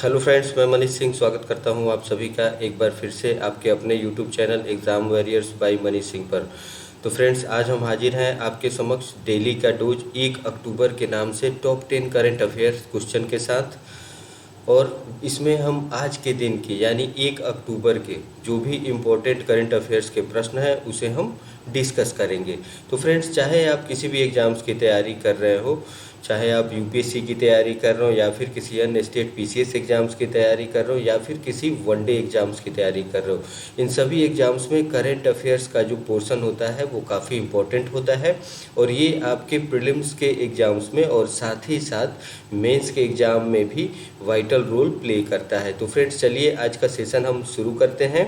Hello friends, मैं मनीष सिंह स्वागत करता हूं आप सभी का एक बार फिर से आपके अपने YouTube channel exam warriors by Manish Singh पर। तो फ्रेंड्स, आज हम हाजिर हैं आपके समक्ष डेली का डोज 1 अक्टूबर के नाम से टॉप 10 करंट अफेयर्स क्वेश्चन के साथ। और इसमें हम आज के दिन की यानी 1 अक्टूबर के जो भी इम्पोर्टेंट करंट अफेयर्स के प्रश्न हैं उसे हम डिस्कस करेंगे। तो फ्रेंड्स, चाहे आप किसी भी एग्ज़ाम्स की तैयारी कर रहे हो, चाहे आप यूपीएससी की तैयारी कर रहे हो या फिर किसी अन्य स्टेट पीसीएस एग्ज़ाम्स की तैयारी कर रहे हो या फिर किसी वनडे एग्ज़ाम्स की तैयारी कर रहे हो, इन सभी एग्ज़ाम्स में करंट अफेयर्स का जो पोर्शन होता है वो काफ़ी इम्पोर्टेंट होता है। और ये आपके प्रीलिम्स के एग्ज़ाम्स में और साथ ही साथ मेंस के एग्ज़ाम में भी वाइटल रोल प्ले करता है। तो फ्रेंड्स, चलिए आज का सेशन हम शुरू करते हैं।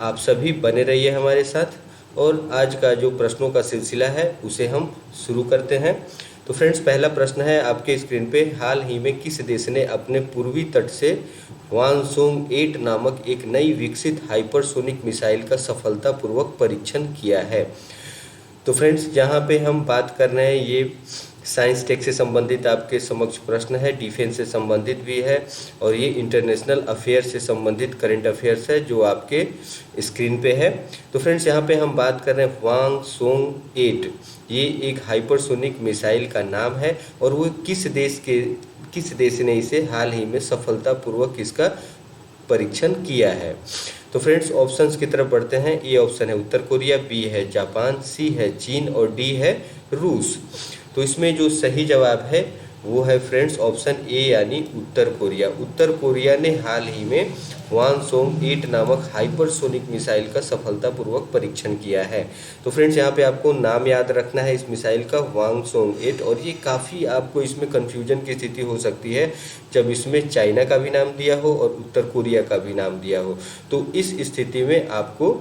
आप सभी बने रहिए हमारे साथ और आज का जो प्रश्नों का सिलसिला है उसे हम शुरू करते हैं। तो फ्रेंड्स, पहला प्रश्न है आपके स्क्रीन पे, हाल ही में किस देश ने अपने पूर्वी तट से वानसोंग 8 नामक एक नई विकसित हाइपरसोनिक मिसाइल का सफलतापूर्वक परीक्षण किया है? तो फ्रेंड्स, यहाँ पे हम बात कर रहे हैं, ये साइंस टेक से संबंधित आपके समक्ष प्रश्न है, डिफेंस से संबंधित भी है और ये इंटरनेशनल अफेयर से संबंधित करंट अफेयर्स है जो आपके स्क्रीन पे है। तो फ्रेंड्स, यहाँ पे हम बात कर रहे हैं वांगसोंग 8, ये एक हाइपरसोनिक मिसाइल का नाम है और वो किस देश ने इसे हाल ही में सफलतापूर्वक इसका परीक्षण किया है? तो फ्रेंड्स, ऑप्शंस की तरफ बढ़ते हैं। ए ऑप्शन है उत्तर कोरिया, बी है जापान, सी है चीन और डी है रूस। तो इसमें जो सही जवाब है वो है फ्रेंड्स ऑप्शन ए यानी उत्तर कोरिया। उत्तर कोरिया ने हाल ही में वानसोंग 8 नामक हाइपरसोनिक मिसाइल का सफलतापूर्वक परीक्षण किया है। तो फ्रेंड्स, यहाँ पे आपको नाम याद रखना है इस मिसाइल का, वानसोंग 8। और ये काफ़ी आपको इसमें कन्फ्यूजन की स्थिति हो सकती है जब इसमें चाइना का भी नाम दिया हो और उत्तर कोरिया का भी नाम दिया हो। तो इस स्थिति में आपको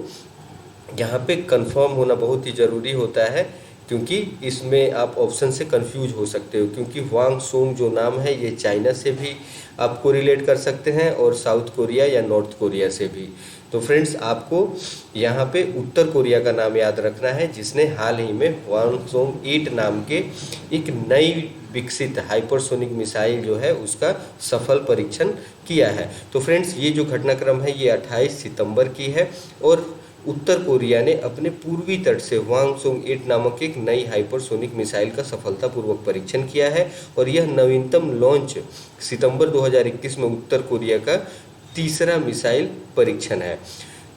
यहाँ पे कंफर्म होना बहुत ही ज़रूरी होता है, क्योंकि इसमें आप ऑप्शन से कंफ्यूज हो सकते हो, क्योंकि वांगसोंग जो नाम है ये चाइना से भी आपको रिलेट कर सकते हैं और साउथ कोरिया या नॉर्थ कोरिया से भी। तो फ्रेंड्स, आपको यहाँ पे उत्तर कोरिया का नाम याद रखना है जिसने हाल ही में वांगसोंग 8 नाम के एक नई विकसित हाइपरसोनिक मिसाइल जो है उसका सफल परीक्षण किया है। तो फ्रेंड्स, ये जो घटनाक्रम है ये 28 सितंबर की है और उत्तर कोरिया ने अपने पूर्वी तट से वांगसोंग 8 नामक एक नई हाइपरसोनिक मिसाइल का सफलतापूर्वक परीक्षण किया है और यह नवीनतम लॉन्च सितंबर 2021 में उत्तर कोरिया का तीसरा मिसाइल परीक्षण है।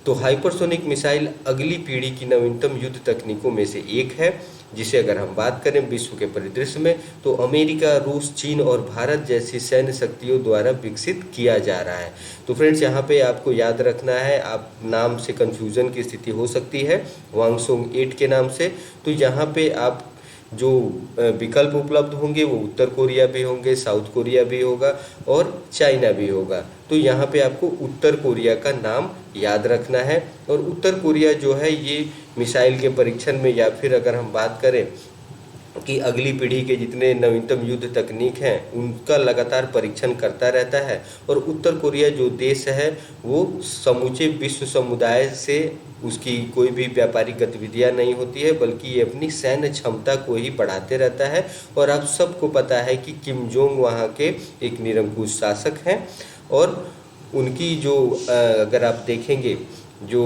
तो हाइपरसोनिक मिसाइल अगली पीढ़ी की नवीनतम युद्ध तकनीकों में से एक है, जिसे अगर हम बात करें विश्व के परिदृश्य में तो अमेरिका, रूस, चीन और भारत जैसी सैन्य शक्तियों द्वारा विकसित किया जा रहा है। तो फ्रेंड्स, यहाँ पे आपको याद रखना है, आप नाम से कंफ्यूजन की स्थिति हो सकती है वांगसोंग 8 के नाम से। तो यहाँ पे आप जो विकल्प उपलब्ध होंगे वो उत्तर कोरिया भी होंगे, साउथ कोरिया भी होगा और चाइना भी होगा। तो यहाँ पे आपको उत्तर कोरिया का नाम याद रखना है। और उत्तर कोरिया जो है ये मिसाइल के परीक्षण में, या फिर अगर हम बात करें कि अगली पीढ़ी के जितने नवीनतम युद्ध तकनीक हैं उनका लगातार परीक्षण करता रहता है। और उत्तर कोरिया जो देश है वो समूचे विश्व समुदाय से उसकी कोई भी व्यापारिक गतिविधियां नहीं होती है, बल्कि ये अपनी सैन्य क्षमता को ही बढ़ाते रहता है। और आप सबको पता है कि किम जोंग वहाँ के एक निरंकुश शासक हैं और उनकी जो अगर आप देखेंगे जो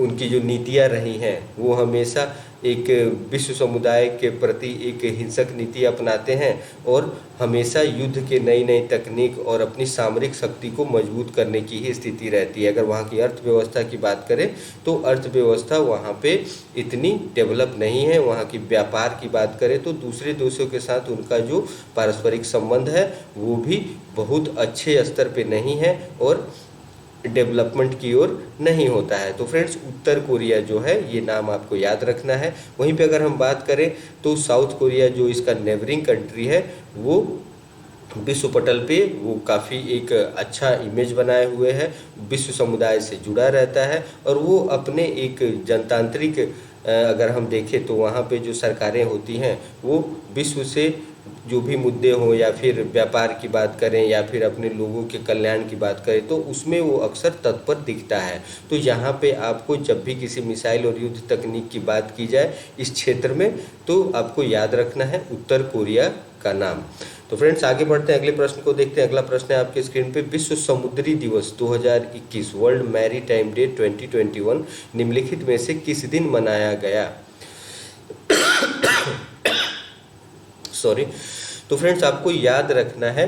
उनकी जो नीतियाँ रही हैं वो हमेशा एक विश्व समुदाय के प्रति एक हिंसक नीति अपनाते हैं और हमेशा युद्ध के नई नई तकनीक और अपनी सामरिक शक्ति को मजबूत करने की ही स्थिति रहती है। अगर वहाँ की अर्थव्यवस्था की बात करें तो अर्थव्यवस्था वहाँ पे इतनी डेवलप नहीं है। वहाँ की व्यापार की बात करें तो दूसरे देशों के साथ उनका जो पारस्परिक संबंध है वो भी बहुत अच्छे स्तर पे नहीं है और डेवलपमेंट की ओर नहीं होता है। तो फ्रेंड्स, उत्तर कोरिया जो है ये नाम आपको याद रखना है। वहीं पे अगर हम बात करें तो साउथ कोरिया जो इसका नेबरिंग कंट्री है वो विश्व पटल पे वो काफ़ी एक अच्छा इमेज बनाए हुए है, विश्व समुदाय से जुड़ा रहता है और वो अपने एक जनतांत्रिक अगर हम देखें तो वहाँ पे जो सरकारें होती हैं वो विश्व से जो भी मुद्दे हों या फिर व्यापार की बात करें या फिर अपने लोगों के कल्याण की बात करें तो उसमें वो अक्सर तत्पर दिखता है। तो यहाँ पे आपको जब भी किसी मिसाइल और युद्ध तकनीक की बात की जाए इस क्षेत्र में तो आपको याद रखना है उत्तर कोरिया का नाम। तो फ्रेंड्स आगे बढ़ते हैं, अगले प्रश्न को देखते हैं। अगला प्रश्न है आपके स्क्रीन पे, विश्व समुद्री दिवस 2021 वर्ल्ड मैरी टाइम डे 2021 निम्नलिखित में से किस दिन मनाया गया? सॉरी। तो फ्रेंड्स आपको याद रखना है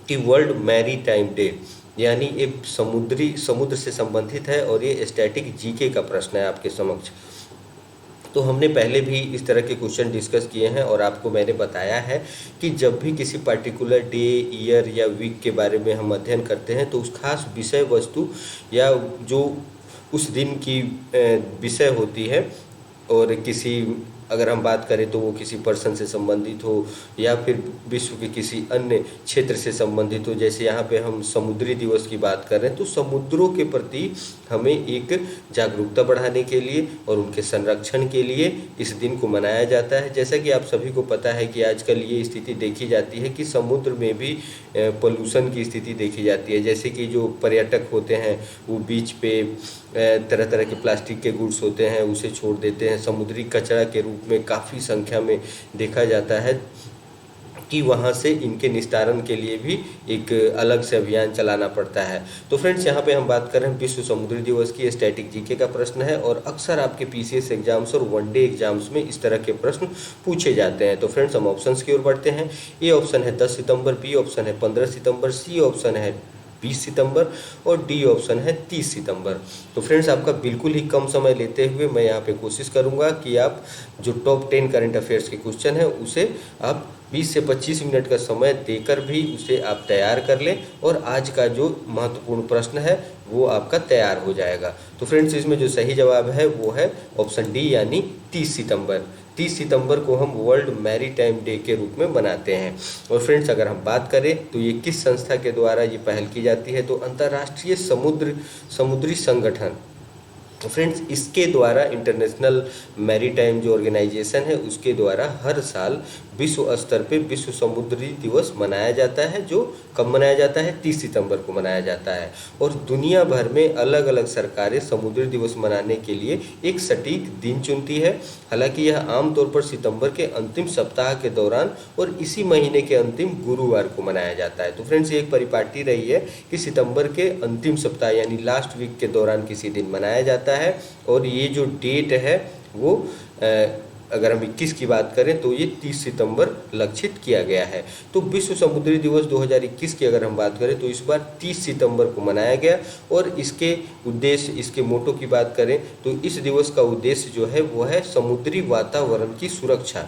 कि वर्ल्ड मैरी टाइम डे यानी ये समुद्र से संबंधित है और ये स्टैटिक जीके का प्रश्न है आपके समक्ष। तो हमने पहले भी इस तरह के क्वेश्चन डिस्कस किए हैं और आपको मैंने बताया है कि जब भी किसी पर्टिकुलर डे, ईयर या वीक के बारे में हम अध्ययन करते हैं तो उस खास विषय वस्तु या जो उस दिन की विषय होती है और किसी अगर हम बात करें तो वो किसी पर्सन से संबंधित हो या फिर विश्व के किसी अन्य क्षेत्र से संबंधित हो। जैसे यहाँ पे हम समुद्री दिवस की बात कर रहे हैं तो समुद्रों के प्रति हमें एक जागरूकता बढ़ाने के लिए और उनके संरक्षण के लिए इस दिन को मनाया जाता है। जैसा कि आप सभी को पता है कि आजकल ये स्थिति देखी जाती है कि समुद्र में भी पोल्यूशन की स्थिति देखी जाती है। जैसे कि जो पर्यटक होते हैं वो बीच पे तरह तरह के प्लास्टिक के गुड्स होते हैं उसे छोड़ देते हैं, समुद्री कचरा के रूप में काफ़ी संख्या में देखा जाता है कि वहाँ से इनके निस्तारण के लिए भी एक अलग से अभियान चलाना पड़ता है। तो फ्रेंड्स यहाँ पे हम बात कर रहे हैं विश्व समुद्री दिवस की, स्टैटिक जीके का प्रश्न है और अक्सर आपके पीसीएस एग्जाम्स और वनडे एग्जाम्स में इस तरह के प्रश्न पूछे जाते हैं। तो फ्रेंड्स हम ऑप्शंस की ओर बढ़ते हैं। ए ऑप्शन है 10 सितंबर, बी ऑप्शन है 15 सितंबर, सी ऑप्शन है 20 सितंबर और डी ऑप्शन है 30 सितंबर। तो फ्रेंड्स आपका बिल्कुल ही कम समय लेते हुए मैं यहाँ पे कोशिश करूँगा कि आप जो टॉप 10 करंट अफेयर्स के क्वेश्चन है उसे आप 20 से 25 मिनट का समय देकर भी उसे आप तैयार कर लें और आज का जो महत्वपूर्ण प्रश्न है वो आपका तैयार हो जाएगा। तो फ्रेंड्स इसमें जो सही जवाब है वो है ऑप्शन डी यानी 30 सितंबर। 30 सितंबर को हम वर्ल्ड मैरी टाइम डे के रूप में मनाते हैं। और फ्रेंड्स अगर हम बात करें तो ये किस संस्था के द्वारा ये पहल की जाती है तो अंतर्राष्ट्रीय समुद्री संगठन। फ्रेंड्स इसके द्वारा इंटरनेशनल मैरीटाइम जो ऑर्गेनाइजेशन है उसके द्वारा हर साल विश्व स्तर पे विश्व समुद्री दिवस मनाया जाता है, जो कब मनाया जाता है 30 सितंबर को मनाया जाता है। और दुनिया भर में अलग अलग सरकारें समुद्री दिवस मनाने के लिए एक सटीक दिन चुनती है। हालांकि यह आमतौर पर सितंबर के अंतिम सप्ताह के दौरान और इसी महीने के अंतिम गुरुवार को मनाया जाता है। तो फ्रेंड्स ये एक परिपाटी रही है कि सितंबर के अंतिम सप्ताह यानी लास्ट वीक के दौरान किसी दिन मनाया जाता है और ये जो डेट है वो अगर हम 21 की बात करें तो ये 30 सितंबर लक्षित किया गया है। तो विश्व समुद्री दिवस 2021 की अगर हम बात करें तो इस बार 30 सितंबर को मनाया गया और इसके उद्देश्य, इसके मोटो की बात करें तो इस दिवस का उद्देश्य जो है वो है समुद्री वातावरण की सुरक्षा,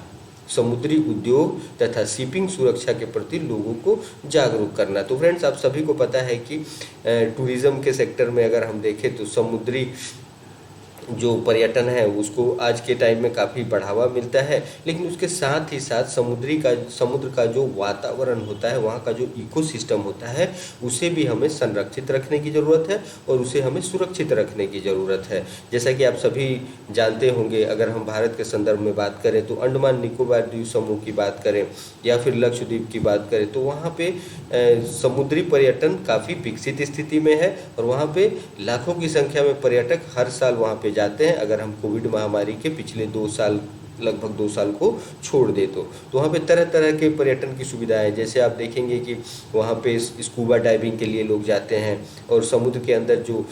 समुद्री उद्योग तथा शिपिंग सुरक्षा के प्रति लोगों को जागरूक करना। तो फ्रेंड्स आप सभी को पता है कि टूरिज़्म के सेक्टर में अगर हम देखें तो समुद्री जो पर्यटन है उसको आज के टाइम में काफ़ी बढ़ावा मिलता है, लेकिन उसके साथ ही साथ समुद्र का जो वातावरण होता है, वहाँ का जो इकोसिस्टम होता है उसे भी हमें संरक्षित रखने की ज़रूरत है और उसे हमें सुरक्षित रखने की ज़रूरत है। जैसा कि आप सभी जानते होंगे, अगर हम भारत के संदर्भ में बात करें तो अंडमान निकोबार द्वीप समूह की बात करें या फिर लक्षद्वीप की बात करें तो वहाँ पे समुद्री पर्यटन काफ़ी विकसित स्थिति में है और वहाँ पे लाखों की संख्या में पर्यटक हर साल वहाँ पे जाते हैं। अगर हम कोविड महामारी के पिछले 2 साल, लगभग 2 साल को छोड़ दे तो वहाँ पे तरह तरह के पर्यटन की सुविधाएं, जैसे आप देखेंगे कि वहाँ पे स्कूबा डाइविंग के लिए लोग जाते हैं और समुद्र के अंदर जो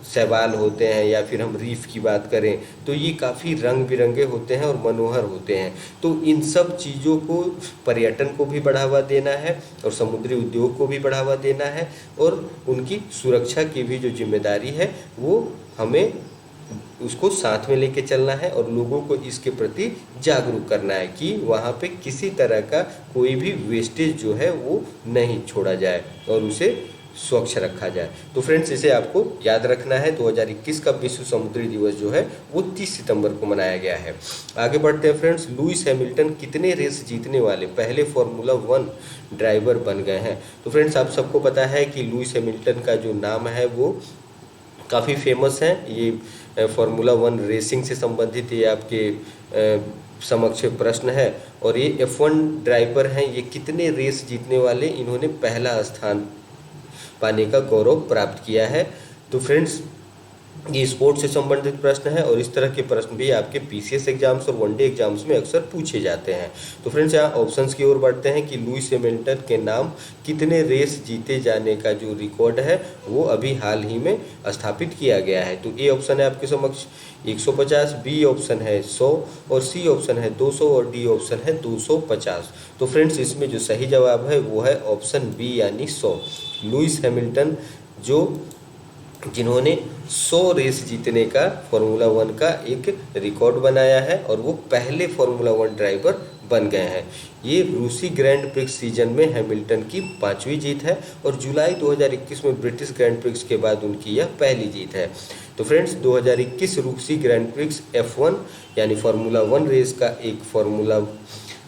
शैवाल होते हैं या फिर हम रीफ की बात करें तो ये काफ़ी रंग बिरंगे होते हैं और मनोहर होते हैं। तो इन सब चीज़ों को, पर्यटन को भी बढ़ावा देना है और समुद्री उद्योग को भी बढ़ावा देना है और उनकी सुरक्षा की भी जो जिम्मेदारी है वो हमें उसको साथ में लेके चलना है और लोगों को इसके प्रति जागरूक करना है कि वहाँ पे किसी तरह का कोई भी वेस्टेज जो है वो नहीं छोड़ा जाए और उसे स्वच्छ रखा जाए। तो फ्रेंड्स इसे आपको याद रखना है। 2021 का विश्व समुद्री दिवस जो है वो 30 सितंबर को मनाया गया है। आगे बढ़ते हैं फ्रेंड्स। लुइस हैमिल्टन कितने रेस जीतने वाले पहले फार्मूला 1 ड्राइवर बन गए हैं? तो फ्रेंड्स आप सबको पता है कि लुइस हैमिल्टन का जो नाम है वो काफ़ी फेमस है। ये फार्मूला 1 रेसिंग से संबंधित ये आपके समक्ष प्रश्न है। और ये F1 ड्राइवर हैं, ये कितने रेस जीतने वाले इन्होंने पहला स्थान पाने का गौरव प्राप्त किया है। तो फ्रेंड्स ये स्पोर्ट्स से संबंधित प्रश्न है और इस तरह के प्रश्न भी आपके पीसीएस एग्जाम्स और वनडे एग्जाम्स में अक्सर पूछे जाते हैं। तो फ्रेंड्स यहाँ ऑप्शंस की ओर बढ़ते हैं कि लुइस हैमिल्टन के नाम कितने रेस जीते जाने का जो रिकॉर्ड है वो अभी हाल ही में स्थापित किया गया है। तो ए ऑप्शन है आपके समक्ष 150, बी ऑप्शन है 100 और सी ऑप्शन है 200 और डी ऑप्शन है 250। तो फ्रेंड्स इसमें जो सही जवाब है वो है ऑप्शन बी यानी 100। लुइस हैमिल्टन जिन्होंने 100 रेस जीतने का फार्मूला 1 का एक रिकॉर्ड बनाया है और वो पहले फार्मूला 1 ड्राइवर बन गए हैं। ये रूसी ग्रैंड प्रिक्स सीजन में हैमिल्टन की 5वीं जीत है और जुलाई 2021 में ब्रिटिश ग्रैंड प्रिक्स के बाद उनकी यह पहली जीत है। तो फ्रेंड्स 2021 रूसी ग्रैंड प्रिक्स F1 यानी फार्मूला 1 रेस का एक फार्मूला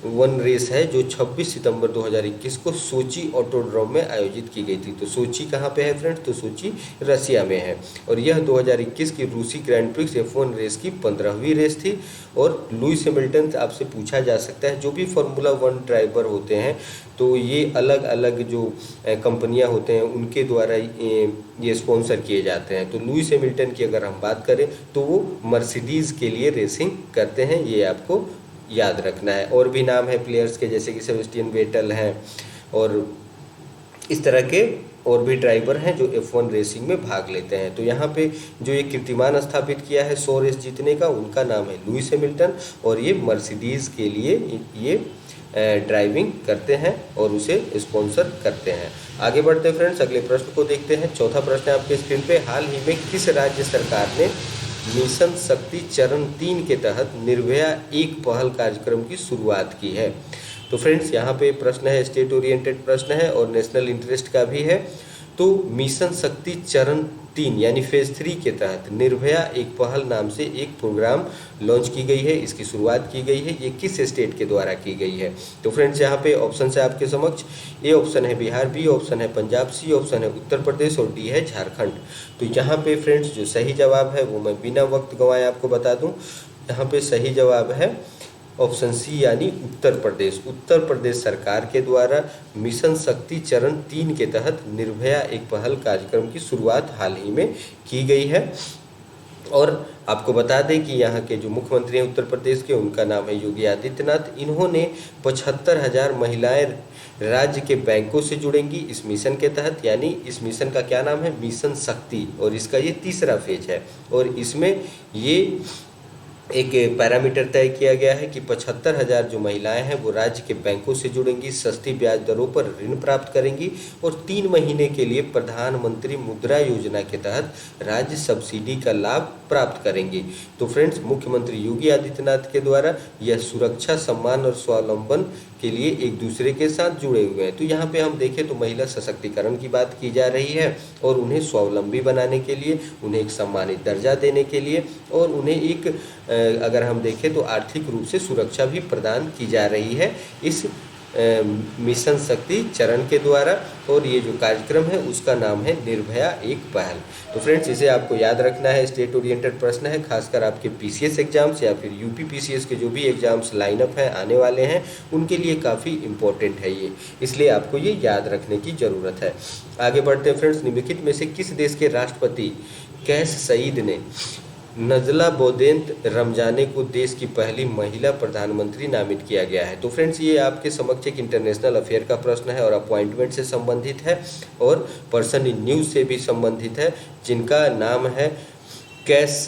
1 रेस है जो 26 सितंबर 2021 को सोची ऑटोड्रोम में आयोजित की गई थी। तो सोची कहाँ पे है फ्रेंड्स? तो सोची रसिया में है और यह 2021 की रूसी ग्रैंड प्रिक्स F1 रेस की 15वीं रेस थी। और लुइस हैमिल्टन आपसे पूछा जा सकता है, जो भी फार्मूला 1 ड्राइवर होते हैं तो ये अलग अलग जो कंपनियां होते हैं उनके द्वारा ये स्पॉन्सर किए जाते हैं। तो लुइस हैमिल्टन की अगर हम बात करें तो वो मर्सिडीज़ के लिए रेसिंग करते हैं, ये आपको याद रखना है। और भी नाम है प्लेयर्स के, जैसे कि सेबेस्टियन वेटल हैं और इस तरह के और भी ड्राइवर हैं जो F1 रेसिंग में भाग लेते हैं। तो यहाँ पे जो ये कीर्तिमान स्थापित किया है 100 रेस जीतने का, उनका नाम है लुइस हैमिल्टन और ये मर्सिडीज़ के लिए ये ड्राइविंग करते हैं और उसे स्पॉन्सर करते हैं। आगे बढ़ते हैं फ्रेंड्स, अगले प्रश्न को देखते हैं। चौथा प्रश्न है आपके स्क्रीन पे, हाल ही में किस राज्य सरकार ने मिशन शक्ति चरण 3 के तहत निर्भया एक पहल कार्यक्रम की शुरुआत की है? तो फ्रेंड्स यहाँ पे प्रश्न है, स्टेट ओरिएंटेड प्रश्न है और नेशनल इंटरेस्ट का भी है। तो मिशन शक्ति चरण 3 यानी फेज 3 के तहत निर्भया एक पहल नाम से एक प्रोग्राम लॉन्च की गई है, इसकी शुरुआत की गई है। ये किस स्टेट के द्वारा की गई है? तो फ्रेंड्स यहाँ पे ऑप्शन है आपके समक्ष, ए ऑप्शन है बिहार, बी ऑप्शन है पंजाब, सी ऑप्शन है उत्तर प्रदेश और डी है झारखंड। तो यहाँ पे फ्रेंड्स जो सही जवाब है वो मैं बिना वक्त गंवाए आपको बता दूँ। यहाँ पे सही जवाब है ऑप्शन सी यानी उत्तर प्रदेश। उत्तर प्रदेश सरकार के द्वारा मिशन शक्ति चरण 3 के तहत निर्भया एक पहल कार्यक्रम की शुरुआत हाल ही में की गई है। और आपको बता दें कि यहाँ के जो मुख्यमंत्री हैं उत्तर प्रदेश के, उनका नाम है योगी आदित्यनाथ। इन्होंने 75,000 महिलाएं राज्य के बैंकों से जुड़ेंगी इस मिशन के तहत, यानी इस मिशन का क्या नाम है? मिशन शक्ति, और इसका ये तीसरा फेज है। और इसमें ये एक पैरामीटर तय किया गया है कि 75,000 जो महिलाएं हैं वो राज्य के बैंकों से जुड़ेंगी, सस्ती ब्याज दरों पर ऋण प्राप्त करेंगी और 3 महीने के लिए प्रधानमंत्री मुद्रा योजना के तहत राज्य सब्सिडी का लाभ प्राप्त करेंगी। तो फ्रेंड्स मुख्यमंत्री योगी आदित्यनाथ के द्वारा यह सुरक्षा, सम्मान और स्वावलंबन के लिए एक दूसरे के साथ जुड़े हुए हैं। तो यहाँ पे हम देखें तो महिला सशक्तिकरण की बात की जा रही है और उन्हें स्वावलंबी बनाने के लिए, उन्हें एक सम्मानित दर्जा देने के लिए और उन्हें एक अगर हम देखें तो आर्थिक रूप से सुरक्षा भी प्रदान की जा रही है इस मिशन शक्ति चरण के द्वारा। और ये जो कार्यक्रम है उसका नाम है निर्भया एक पहल। तो फ्रेंड्स इसे आपको याद रखना है, स्टेट ओरिएंटेड प्रश्न है, खासकर आपके पीसीएस एग्जाम्स या फिर यूपी पीसीएस के जो भी एग्जाम्स लाइनअप हैं आने वाले हैं उनके लिए काफ़ी इंपॉर्टेंट है ये, इसलिए आपको ये याद रखने की ज़रूरत है। आगे बढ़ते हैं फ्रेंड्स, निम्नलिखित में से किस देश के राष्ट्रपति कैस सईद ने नजला बोदेंत रमजाने को देश की पहली महिला प्रधानमंत्री नामित किया गया है? तो फ्रेंड्स ये आपके समक्ष एक इंटरनेशनल अफेयर का प्रश्न है और अपॉइंटमेंट से संबंधित है और पर्सन इन न्यूज़ से भी संबंधित है, जिनका नाम है कैस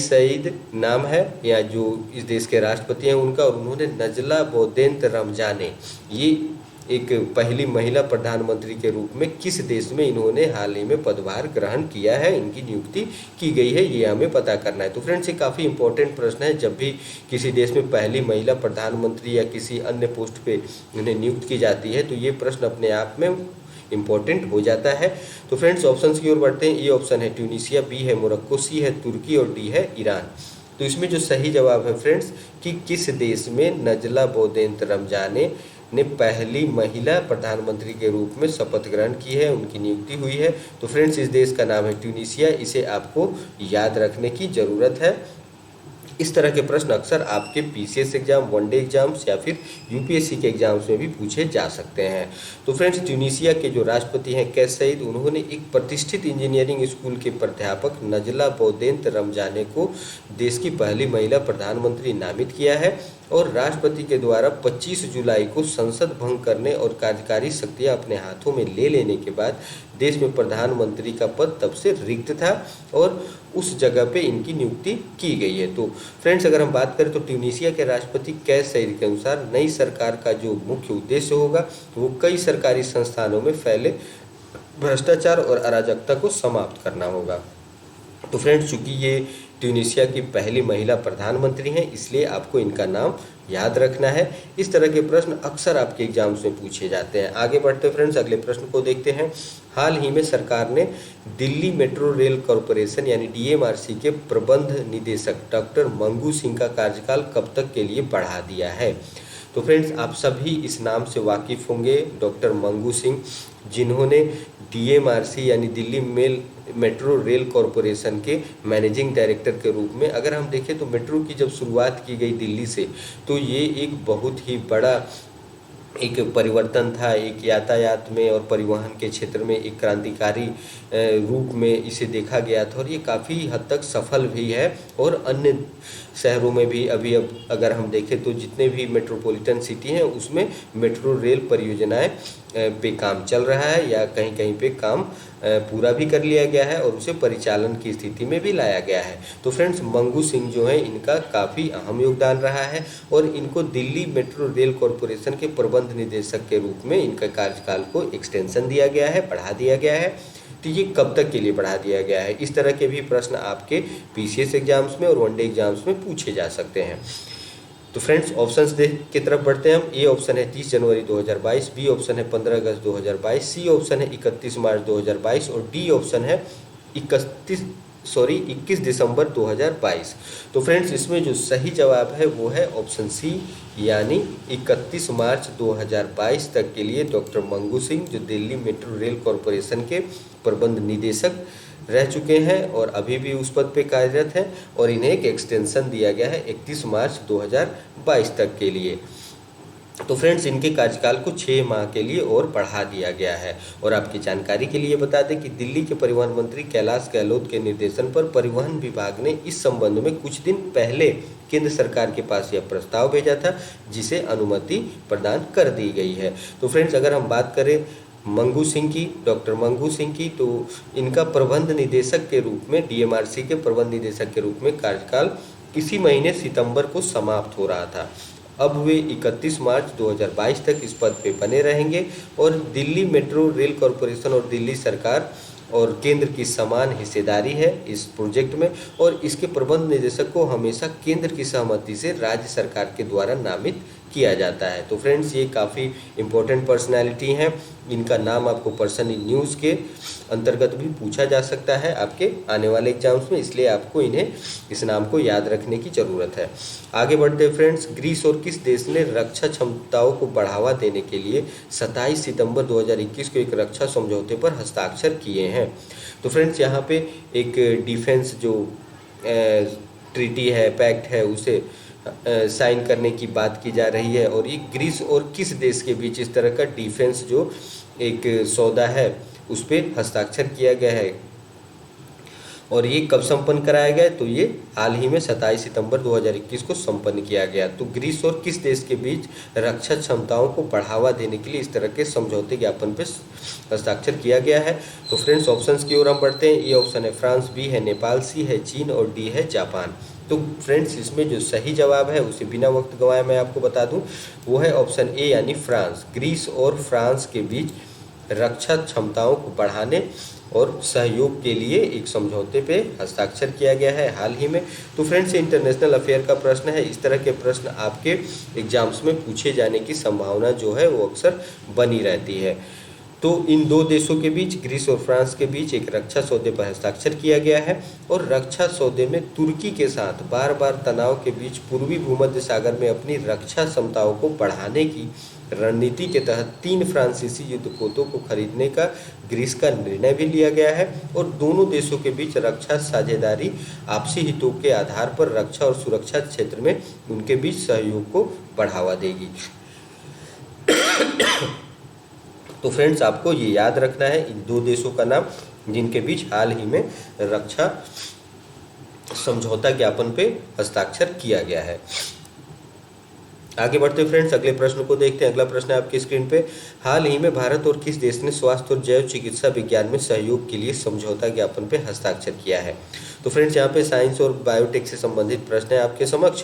सईद नाम है या जो इस देश के राष्ट्रपति हैं उनका, और उन्होंने नजला बोदेंत रमजाने ये एक पहली महिला प्रधानमंत्री के रूप में किस देश में इन्होंने हाल ही में पदभार ग्रहण किया है, इनकी नियुक्ति की गई है, ये हमें पता करना है। तो फ्रेंड्स ये काफ़ी इंपॉर्टेंट प्रश्न है, जब भी किसी देश में पहली महिला प्रधानमंत्री या किसी अन्य पोस्ट पे इन्हें नियुक्त की जाती है तो ये प्रश्न अपने आप में इम्पोर्टेंट हो जाता है। तो फ्रेंड्स ऑप्शंस की ओर बढ़ते हैं। ए ऑप्शन है ट्यूनीशिया, बी है मोरक्को, सी है तुर्की और डी है ईरान। तो इसमें जो सही जवाब है फ्रेंड्स कि किस देश में नजला बोदेंत रमजाने ने पहली महिला प्रधानमंत्री के रूप में शपथ ग्रहण की है, उनकी नियुक्ति हुई है। तो फ्रेंड्स इस देश का नाम है ट्यूनीशिया, इसे आपको याद रखने की ज़रूरत है। इस तरह के प्रश्न अक्सर आपके पीसीएस एग्जाम, वनडे एग्जाम्स या फिर यूपीएससी के एग्जाम्स में भी पूछे जा सकते हैं। तो फ्रेंड्स ट्यूनीशिया के जो राष्ट्रपति हैं कैस सईद, उन्होंने एक प्रतिष्ठित इंजीनियरिंग स्कूल के प्राध्यापक नजला बौदेंत रमजाने को देश की पहली महिला प्रधानमंत्री नामित किया है। और राष्ट्रपति के द्वारा 25 जुलाई को संसद भंग करने और कार्यकारी शक्तियां अपने हाथों में ले लेने के बाद देश में प्रधानमंत्री का पद तब से रिक्त था और उस जगह पे इनकी नियुक्ति की गई है। तो फ्रेंड्स अगर हम बात करें तो ट्यूनीशिया के राष्ट्रपति कैस सईद के अनुसार नई सरकार का जो मुख्य उद्देश्य होगा वो कई सरकारी संस्थानों में फैले भ्रष्टाचार और अराजकता को समाप्त करना होगा। तो फ्रेंड्स चूंकि ये ट्यूनीशिया की पहली महिला प्रधानमंत्री हैं, इसलिए आपको इनका नाम याद रखना है। इस तरह के प्रश्न अक्सर आपके एग्जाम्स में पूछे जाते हैं। आगे बढ़ते फ्रेंड्स अगले प्रश्न को देखते हैं। हाल ही में सरकार ने दिल्ली मेट्रो रेल कॉरपोरेशन यानी डीएमआरसी के प्रबंध निदेशक डॉक्टर मंगू सिंह का कार्यकाल कब तक के लिए बढ़ा दिया है। तो फ्रेंड्स आप सभी इस नाम से वाकिफ़ होंगे, डॉक्टर मंगू सिंह, जिन्होंने डीएमआरसी यानी दिल्ली मेट्रो रेल कॉरपोरेशन के मैनेजिंग डायरेक्टर के रूप में, अगर हम देखें तो मेट्रो की जब शुरुआत की गई दिल्ली से, तो ये एक बहुत ही बड़ा एक परिवर्तन था, एक यातायात में और परिवहन के क्षेत्र में एक क्रांतिकारी रूप में इसे देखा गया था और ये काफ़ी हद तक सफल भी है। और अन्य शहरों में भी अभी अब अगर हम देखें तो जितने भी मेट्रोपॉलिटन सिटी हैं उसमें मेट्रो रेल परियोजनाएं पे काम चल रहा है या कहीं कहीं पे काम पूरा भी कर लिया गया है और उसे परिचालन की स्थिति में भी लाया गया है। तो फ्रेंड्स मंगू सिंह जो है इनका काफ़ी अहम योगदान रहा है और इनको दिल्ली मेट्रो रेल कॉरपोरेशन के प्रबंध निदेशक के रूप में इनका कार्यकाल को एक्सटेंशन दिया गया है, बढ़ा दिया गया है। तो ये कब तक के लिए बढ़ा दिया गया है, इस तरह के भी प्रश्न आपके पीसीएस एग्जाम्स में और वनडे एग्जाम्स में पूछे जा सकते हैं। तो फ्रेंड्स ऑप्शंस की तरफ बढ़ते हैं हम। ए ऑप्शन है 30 जनवरी 2022, बी ऑप्शन है 15 अगस्त 2022, सी ऑप्शन है 31 मार्च 2022 और डी ऑप्शन है 21 दिसंबर 2022। तो फ्रेंड्स इसमें जो सही जवाब है वो है ऑप्शन सी यानी 31 मार्च 2022 तक के लिए डॉक्टर मंगू सिंह, जो दिल्ली मेट्रो रेल कॉरपोरेशन के प्रबंध निदेशक रह चुके हैं और अभी भी उस पद पे कार्यरत हैं और इन्हें एक एक्सटेंशन दिया गया है 31 मार्च 2022 तक के लिए। तो फ्रेंड्स इनके कार्यकाल को 6 माह के लिए और बढ़ा दिया गया है। और आपकी जानकारी के लिए बता दें कि दिल्ली के परिवहन मंत्री कैलाश गहलोत के निर्देशन पर परिवहन विभाग ने इस संबंध में कुछ दिन पहले केंद्र सरकार के पास यह प्रस्ताव भेजा था, जिसे अनुमति प्रदान कर दी गई है। तो फ्रेंड्स अगर हम बात करें मंगू सिंह की, डॉक्टर मंगू सिंह की, तो इनका प्रबंध निदेशक के रूप में, डीएमआरसी के प्रबंध निदेशक के रूप में कार्यकाल इसी महीने सितंबर को समाप्त हो रहा था। अब वे 31 मार्च 2022 तक इस पद पे बने रहेंगे और दिल्ली मेट्रो रेल कॉरपोरेशन और दिल्ली सरकार और केंद्र की समान हिस्सेदारी है इस प्रोजेक्ट में और इसके प्रबंध निदेशक को हमेशा केंद्र की सहमति से राज्य सरकार के द्वारा नामित किया जाता है। तो फ्रेंड्स ये काफ़ी इम्पोर्टेंट पर्सनालिटी हैं, इनका नाम आपको पर्सन इन न्यूज़ के अंतर्गत भी पूछा जा सकता है आपके आने वाले एग्जाम्स में, इसलिए आपको इन्हें इस नाम को याद रखने की ज़रूरत है। आगे बढ़ते फ्रेंड्स, ग्रीस और किस देश ने रक्षा क्षमताओं को बढ़ावा देने के लिए 27 सितंबर 2021 को एक रक्षा समझौते पर हस्ताक्षर किए हैं। तो फ्रेंड्स यहाँ पे एक डिफेंस जो ट्रीटी है, पैक्ट है, उसे साइन करने की बात की जा रही है और ये ग्रीस और किस देश के बीच इस तरह का डिफेंस जो एक सौदा है उस पर हस्ताक्षर किया गया है और ये कब संपन्न कराया गया, तो ये हाल ही में 27 सितंबर 2021 को संपन्न किया गया। तो ग्रीस और किस देश के बीच रक्षा क्षमताओं को बढ़ावा देने के लिए इस तरह के समझौते ज्ञापन पर हस्ताक्षर किया गया है। तो फ्रेंड्स ऑप्शंस की ओर हम बढ़ते हैं। ए ऑप्शन है फ्रांस, बी है नेपाल, सी है चीन और डी है जापान। तो फ्रेंड्स इसमें जो सही जवाब है उसे बिना वक्त गंवाए मैं आपको बता दूं, वो है ऑप्शन ए यानी फ्रांस। ग्रीस और फ्रांस के बीच रक्षा क्षमताओं को बढ़ाने और सहयोग के लिए एक समझौते पे हस्ताक्षर किया गया है हाल ही में। तो फ्रेंड्स इंटरनेशनल अफेयर का प्रश्न है, इस तरह के प्रश्न आपके एग्जाम्स में पूछे जाने की संभावना जो है वो अक्सर बनी रहती है। तो इन दो देशों के बीच, ग्रीस और फ्रांस के बीच, एक रक्षा सौदे पर हस्ताक्षर किया गया है और रक्षा सौदे में तुर्की के साथ बार बार तनाव के बीच पूर्वी भूमध्य सागर में अपनी रक्षा क्षमताओं को बढ़ाने की रणनीति के तहत 3 फ्रांसीसी युद्धपोतों को खरीदने का ग्रीस का निर्णय भी लिया गया है और दोनों देशों के बीच रक्षा साझेदारी आपसी हितों के आधार पर रक्षा और सुरक्षा क्षेत्र में उनके बीच सहयोग को बढ़ावा देगी। तो फ्रेंड्स, आपको ये याद रखना है इन दो देशों का नाम जिनके बीच हाल ही में रक्षा समझौता ज्ञापन पे हस्ताक्षर किया गया है। आगे बढ़ते फ्रेंड्स, अगले प्रश्न को देखते हैं। अगला प्रश्न है आपकी स्क्रीन पे, हाल ही में भारत और किस देश ने स्वास्थ्य और जैव चिकित्सा विज्ञान में सहयोग के लिए समझौता ज्ञापन पे हस्ताक्षर किया है? तो फ्रेंड्स, यहाँ पे साइंस और बायोटेक से संबंधित प्रश्न है आपके समक्ष,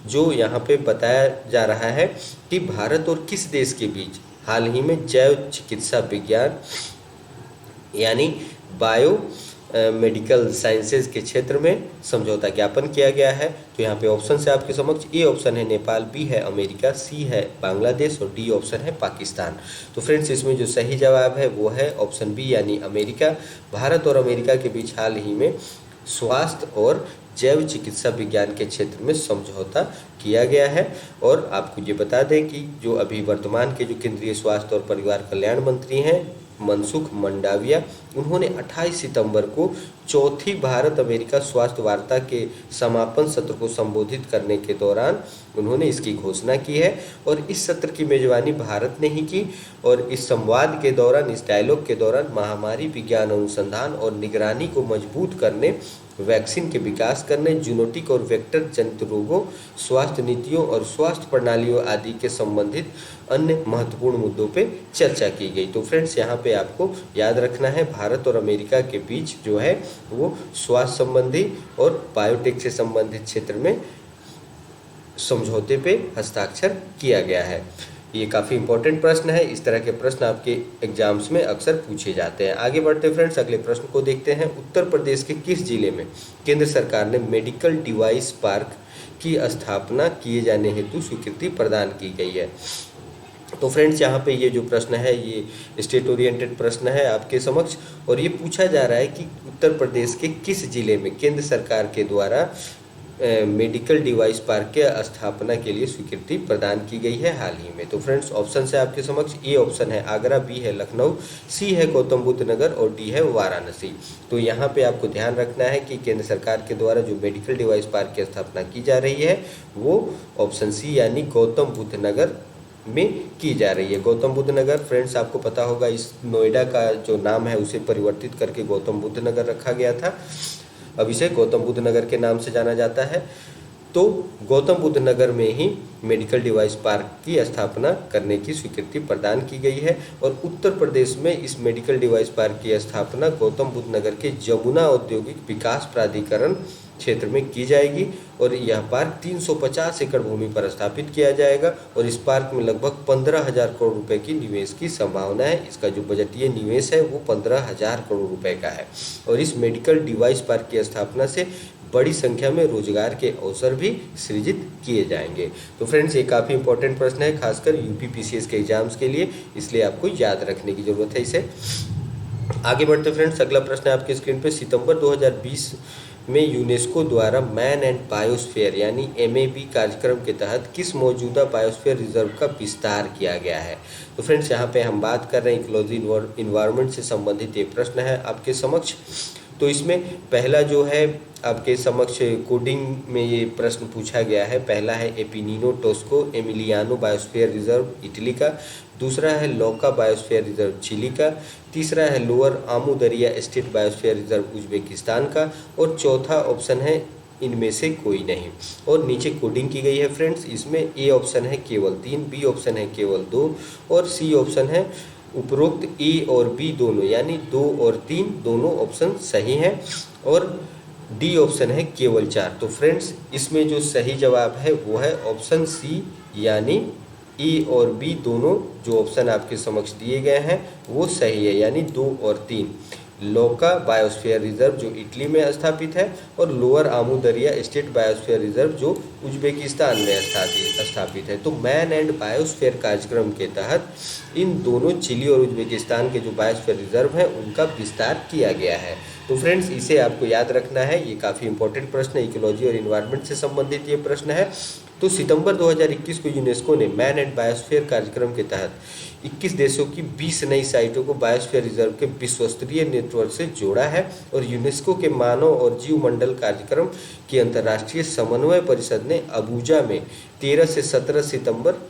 जो यहाँ पे बताया जा रहा है कि भारत और किस देश के बीच हाल ही में जैव चिकित्सा विज्ञान यानी बायो मेडिकल साइंसेज के क्षेत्र में समझौता ज्ञापन किया गया है। तो यहाँ पे ऑप्शन है आपके समक्ष, ए ऑप्शन है नेपाल, बी है अमेरिका, सी है बांग्लादेश और डी ऑप्शन है पाकिस्तान। तो फ्रेंड्स, इसमें जो सही जवाब है वो है ऑप्शन बी यानी अमेरिका। भारत और अमेरिका के बीच हाल ही में स्वास्थ्य और जैव चिकित्सा विज्ञान के क्षेत्र में समझौता किया गया है। और आपको ये बता दें कि जो अभी वर्तमान के जो केंद्रीय स्वास्थ्य और परिवार कल्याण मंत्री हैं मनसुख मंडाविया, उन्होंने 28 सितंबर को चौथी भारत अमेरिका स्वास्थ्य वार्ता के समापन सत्र को संबोधित करने के दौरान उन्होंने इसकी घोषणा की है और इस सत्र की मेजबानी भारत ने ही की। और इस संवाद के दौरान, इस डायलॉग के दौरान महामारी विज्ञान अनुसंधान और निगरानी को मजबूत करने, वैक्सीन के विकास करने, जूनोटिक और वेक्टर जनित रोगों, स्वास्थ्य नीतियों और स्वास्थ्य प्रणालियों आदि के संबंधित अन्य महत्वपूर्ण मुद्दों पे चर्चा की गई। तो फ्रेंड्स, यहाँ पे आपको याद रखना है भारत और अमेरिका के बीच जो है वो स्वास्थ्य संबंधी और बायोटेक से संबंधित क्षेत्र में समझौते पे हस्ताक्षर किया गया है। ये काफ़ी इंपॉर्टेंट प्रश्न है। इस तरह के प्रश्न आपके एग्जाम्स में अक्सर पूछे जाते हैं। आगे बढ़ते फ्रेंड्स, अगले प्रश्न को देखते हैं। उत्तर प्रदेश के किस जिले में केंद्र सरकार ने मेडिकल डिवाइस पार्क की स्थापना किए जाने हेतु स्वीकृति प्रदान की गई है? तो फ्रेंड्स, यहाँ पे ये जो प्रश्न है ये स्टेट ओरिएंटेड प्रश्न है आपके समक्ष और ये पूछा जा रहा है कि उत्तर प्रदेश के किस जिले में केंद्र सरकार के द्वारा मेडिकल डिवाइस पार्क के स्थापना के लिए स्वीकृति प्रदान की गई है हाल ही में। तो फ्रेंड्स, ऑप्शन है आपके समक्ष, ए ऑप्शन है आगरा, बी है लखनऊ, सी है गौतम बुद्ध नगर और डी है वाराणसी। तो यहाँ पे आपको ध्यान रखना है कि केंद्र सरकार के द्वारा जो मेडिकल डिवाइस पार्क की स्थापना की जा रही है वो ऑप्शन सी यानी गौतम बुद्ध नगर में की जा रही है। गौतम बुद्ध नगर फ्रेंड्स, आपको पता होगा इस नोएडा का जो नाम है उसे परिवर्तित करके गौतम बुद्ध नगर रखा गया था। अब इसे गौतम बुद्ध नगर के नाम से जाना जाता है। तो गौतम बुद्ध नगर में ही मेडिकल डिवाइस पार्क की स्थापना करने की स्वीकृति प्रदान की गई है और उत्तर प्रदेश में इस मेडिकल डिवाइस पार्क की स्थापना गौतम बुद्ध नगर के जमुना औद्योगिक विकास प्राधिकरण क्षेत्र में की जाएगी और यह पार्क 350 एकड़ भूमि पर स्थापित किया जाएगा और इस पार्क में लगभग 15,000 करोड़ रुपए की निवेश की संभावना है। इसका जो बजटीय निवेश है वो 15,000 करोड़ रुपए का है और इस मेडिकल डिवाइस पार्क की स्थापना से बड़ी संख्या में रोजगार के अवसर भी सृजित किए जाएंगे। तो फ्रेंड्स, ये काफ़ी इंपॉर्टेंट प्रश्न है खासकर यूपीपीसीएस के एग्जाम्स के लिए, इसलिए आपको याद रखने की जरूरत है इसे। आगे बढ़ते फ्रेंड्स, अगला प्रश्न है आपकी स्क्रीन पे। सितंबर 2020 में यूनेस्को द्वारा मैन एंड बायोस्फीयर यानी MAB कार्यक्रम के तहत किस मौजूदा बायोस्फीयर रिजर्व का विस्तार किया गया है? तो फ्रेंड्स, यहाँ पे हम बात कर रहे हैं इकोलॉजी इन्वायरमेंट से संबंधित ये प्रश्न है आपके समक्ष। तो इसमें पहला जो है आपके समक्ष कोडिंग में ये प्रश्न पूछा गया है। पहला है एपिनिनो टोस्को एमिलियानो बायोस्फीयर रिजर्व इटली का, दूसरा है लौका बायोस्फीयर रिजर्व चिली का, तीसरा है लोअर आमू दरिया स्टेट बायोस्फीयर रिजर्व उज्बेकिस्तान का और चौथा ऑप्शन है इनमें से कोई नहीं। और नीचे कोडिंग की गई है फ्रेंड्स। इसमें ए ऑप्शन है केवल 3, बी ऑप्शन है केवल 2 और सी ऑप्शन है उपरोक्त ए और बी दोनों यानी 2 और 3 दोनों ऑप्शन सही हैं और डी ऑप्शन है केवल 4। तो फ्रेंड्स, इसमें जो सही जवाब है वो है ऑप्शन सी यानी ए और बी दोनों जो ऑप्शन आपके समक्ष दिए गए हैं वो सही है यानी 2 और 3। लोका बायोस्फीयर रिजर्व जो इटली में स्थापित है, और लोअर आमू दरिया स्टेट बायोस्फीयर रिजर्व जो उज्बेकिस्तान में स्थापित है। तो मैन एंड बायोस्फीयर कार्यक्रम के तहत इन दोनों चिली और उज्बेकिस्तान के जो बायोस्फीयर रिजर्व हैं उनका विस्तार किया गया है। तो फ्रेंड्स, इसे आपको याद रखना है, ये काफ़ी इंपॉर्टेंट प्रश्न है, इकोलॉजी और इन्वायरमेंट से संबंधित ये प्रश्न है। तो सितंबर 2021 को यूनेस्को ने मैन एंड बायोस्फीयर कार्यक्रम के तहत 21 देशों की 20 नई साइटों को बायोस्फीयर रिजर्व के विश्वस्तरीय नेटवर्क से जोड़ा है, और यूनेस्को के मानव और जीवमंडल कार्यक्रम की अंतर्राष्ट्रीय समन्वय परिषद ने अबूजा में 13 से 17 सितंबर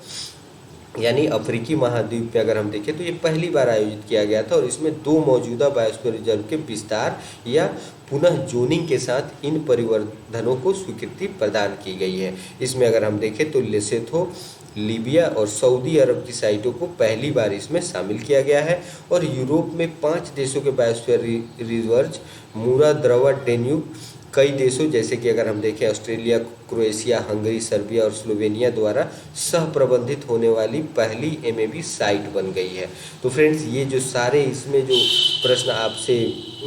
यानी अफ्रीकी महाद्वीप में अगर हम देखें तो ये पहली बार आयोजित किया गया था, और इसमें 2 मौजूदा बायोस्फीयर रिजर्व के विस्तार या पुनः जोनिंग के साथ इन परिवर्धनों को स्वीकृति प्रदान की गई है। इसमें अगर हम देखें तो लेसोथो, लीबिया और सऊदी अरब की साइटों को पहली बार इसमें शामिल किया गया है, और यूरोप में 5 देशों के बायोस्फीयर रिजर्व मूरा, द्रवा, डेन्यूब कई देशों जैसे कि अगर हम देखें ऑस्ट्रेलिया, क्रोएशिया, हंगरी, सर्बिया और स्लोवेनिया द्वारा सह प्रबंधित होने वाली पहली एमएबी साइट बन गई है। तो फ्रेंड्स, ये जो सारे इसमें जो प्रश्न आपसे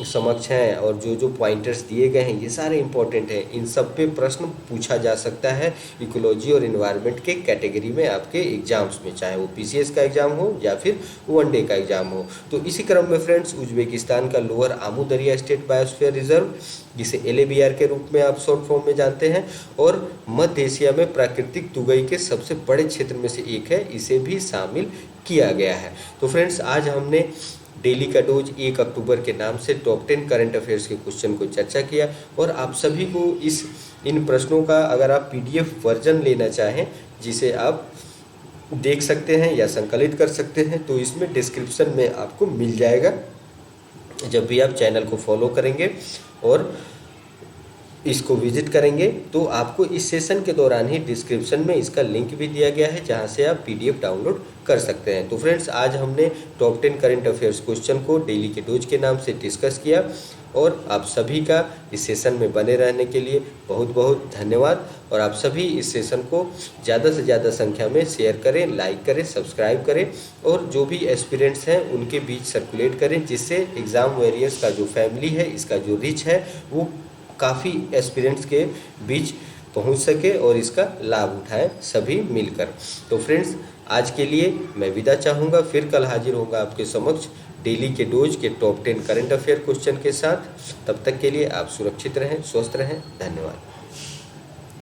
समक्ष हैं और जो जो पॉइंटर्स दिए गए हैं ये सारे इंपॉर्टेंट हैं। इन सब पे प्रश्न पूछा जा सकता है इकोलॉजी और इन्वायरमेंट के कैटेगरी में आपके एग्जाम्स में, चाहे वो पीसीएस का एग्जाम हो या फिर वनडे का एग्जाम हो। तो इसी क्रम में फ्रेंड्स, उज्बेकिस्तान का लोअर आमू दरिया स्टेट बायोस्फीयर रिजर्व, जिसे LABR के रूप में आप शॉर्ट फॉर्म में जानते हैं, और मध्य एशिया में प्राकृतिक तुगई के सबसे बड़े क्षेत्र में से एक है, इसे भी शामिल किया गया है। तो फ्रेंड्स, आज हमने डेली का डोज 1 अक्टूबर के नाम से टॉप 10 करंट अफेयर्स के क्वेश्चन को चर्चा किया, और आप सभी को इन प्रश्नों का अगर आप PDF वर्जन लेना चाहें जिसे आप देख सकते हैं या संकलित कर सकते हैं, तो इसमें डिस्क्रिप्शन में आपको मिल जाएगा। जब भी आप चैनल को फॉलो करेंगे और इसको विजिट करेंगे तो आपको इस सेशन के दौरान ही डिस्क्रिप्शन में इसका लिंक भी दिया गया है, जहां से आप PDF डाउनलोड कर सकते हैं। तो फ्रेंड्स, आज हमने टॉप 10 करंट अफेयर्स क्वेश्चन को डेली के डोज के नाम से डिस्कस किया, और आप सभी का इस सेशन में बने रहने के लिए बहुत बहुत धन्यवाद। और आप सभी इस सेशन को ज़्यादा से ज़्यादा संख्या में शेयर करें, लाइक करें, सब्सक्राइब करें, और जो भी एस्पिरेंट्स हैं उनके बीच सर्कुलेट करें, जिससे एग्ज़ाम वॉरियर्स का जो फैमिली है, इसका जो रीच है, वो काफ़ी एस्पिरेंट्स के बीच पहुंच सके और इसका लाभ उठाएं सभी मिलकर। तो फ्रेंड्स, आज के लिए मैं विदा चाहूँगा, फिर कल हाजिर होगा आपके समक्ष डेली के डोज के टॉप 10 करंट अफेयर क्वेश्चन के साथ। तब तक के लिए आप सुरक्षित रहें, स्वस्थ रहें। धन्यवाद।